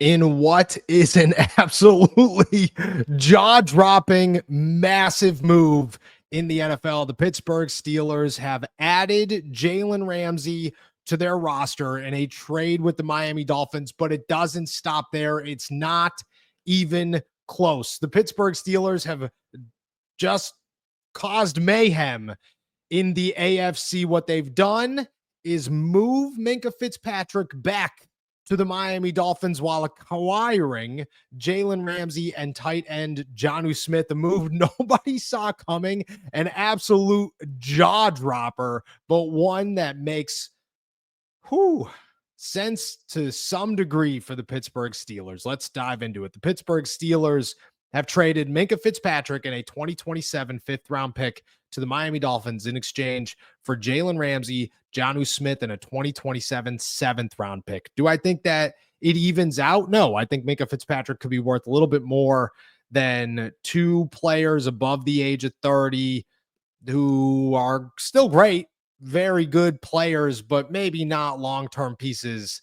in what is an absolutely jaw-dropping, massive move in the NFL. The Pittsburgh Steelers have added Jalen Ramsey to their roster in a trade with the Miami Dolphins, but it doesn't stop there. It's not even close. The Pittsburgh Steelers have just caused mayhem in the AFC. What they've done is move Minka Fitzpatrick back to the Miami Dolphins while acquiring Jalen Ramsey and tight end Jonnu Smith, a move nobody saw coming, an absolute jaw dropper, but one that makes sense to some degree for the Pittsburgh Steelers. Let's dive into it. The Pittsburgh Steelers have traded Minkah Fitzpatrick and a 2027 fifth-round pick to the Miami Dolphins in exchange for Jalen Ramsey, Jonnu Smith, and a 2027 seventh-round pick. Do I think that it evens out? No, I think Minkah Fitzpatrick could be worth a little bit more than two players above the age of 30 who are still great, very good players, but maybe not long-term pieces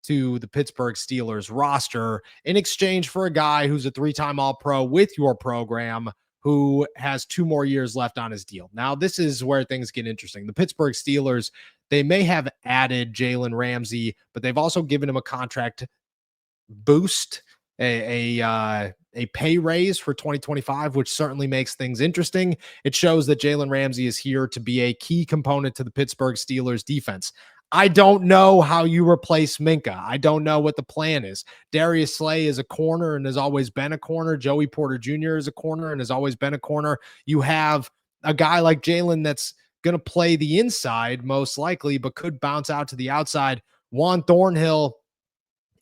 to the Pittsburgh Steelers roster in exchange for a guy who's a three-time All-Pro with your program who has 2 more years left on his deal. Now, this is where things get interesting. The Pittsburgh Steelers, they may have added Jalen Ramsey, but they've also given him a contract boost, a pay raise for 2025, which certainly makes things interesting. It shows that Jalen Ramsey is here to be a key component to the Pittsburgh Steelers defense. I don't know how you replace Minkah. I don't know what the plan is. Darius Slay is a corner and has always been a corner. Joey Porter Jr. is a corner and has always been a corner. You have a guy like Jalen that's going to play the inside most likely, but could bounce out to the outside. Juan Thornhill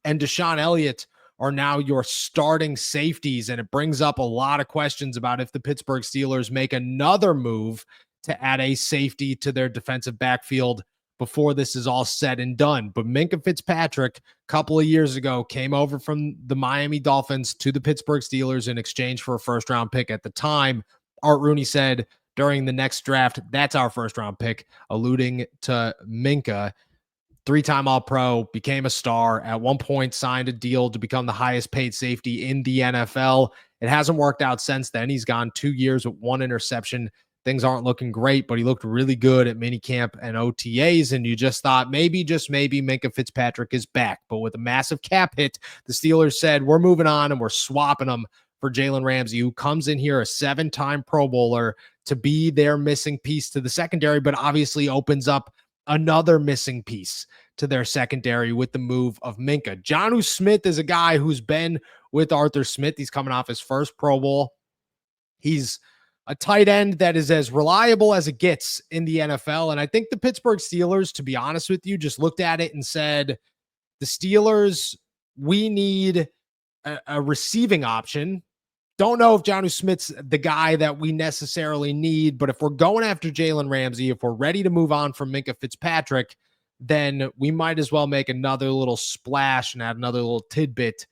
and Deshaun Elliott are now your starting safeties, and it brings up a lot of questions about if the Pittsburgh Steelers make another move to add a safety to their defensive backfield before this is all said and done. But Minka Fitzpatrick, a couple of years ago, came over from the Miami Dolphins to the Pittsburgh Steelers in exchange for a first-round pick. At the time, Art Rooney said during the next draft, that's our first-round pick, alluding to Minka. 3-time All-Pro, became a star, at one point signed a deal to become the highest paid safety in the NFL. It hasn't worked out since then. He's gone 2 years with 1 interception. Things aren't looking great, but he looked really good at minicamp and OTAs, and you just thought maybe, just maybe, Minkah Fitzpatrick is back. But with a massive cap hit, the Steelers said, we're moving on and we're swapping him for Jalen Ramsey, who comes in here, a 7-time Pro Bowler, to be their missing piece to the secondary, but obviously opens up another missing piece to their secondary with the move of Minkah. Jonnu Smith is a guy who's been with Arthur Smith. He's coming off his first Pro Bowl. He's a tight end that is as reliable as it gets in the NFL. And I think the Pittsburgh Steelers, to be honest with you, just looked at it and said, the Steelers, we need a receiving option. Don't know if Jonnu Smith's the guy that we necessarily need, but if we're going after Jalen Ramsey, if we're ready to move on from Minkah Fitzpatrick, then we might as well make another little splash and add another little tidbit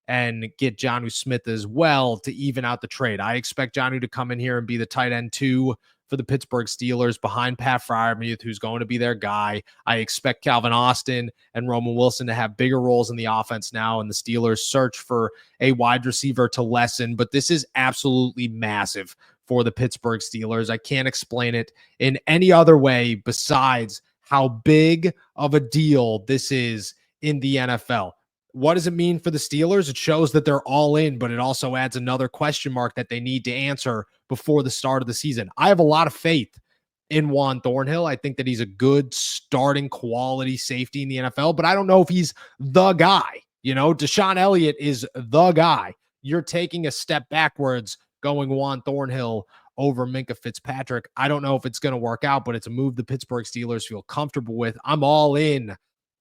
and get Jonnu Smith as well to even out the trade. I expect Jonnu to come in here and be the tight end 2 for the Pittsburgh Steelers behind Pat Freiermuth, who's going to be their guy. I expect Calvin Austin and Roman Wilson to have bigger roles in the offense now, and the Steelers search for a wide receiver to lessen. But this is absolutely massive for the Pittsburgh Steelers. I can't explain it in any other way besides how big of a deal this is in the NFL. What does it mean for the Steelers? It shows that they're all in, but it also adds another question mark that they need to answer before the start of the season. I have a lot of faith in Juan Thornhill. I think that he's a good starting quality safety in the NFL, but I don't know if he's the guy. You know, Deshaun Elliott is the guy. You're taking a step backwards going Juan Thornhill over Minkah Fitzpatrick. I don't know if it's going to work out, but it's a move the Pittsburgh Steelers feel comfortable with. I'm all in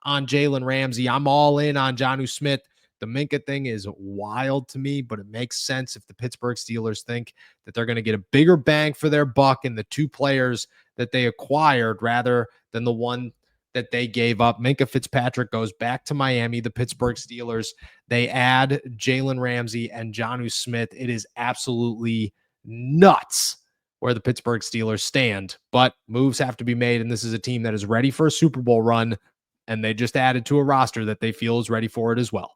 on Jalen Ramsey. I'm all in on Jonnu Smith. The Minkah thing is wild to me, but it makes sense if the Pittsburgh Steelers think that they're going to get a bigger bang for their buck in the 2 players that they acquired rather than the one that they gave up. Minkah Fitzpatrick goes back to Miami. The Pittsburgh Steelers, they add Jalen Ramsey and Jonnu Smith. It is absolutely nuts where the Pittsburgh Steelers stand, but moves have to be made, and this is a team that is ready for a Super Bowl run, and they just added to a roster that they feel is ready for it as well.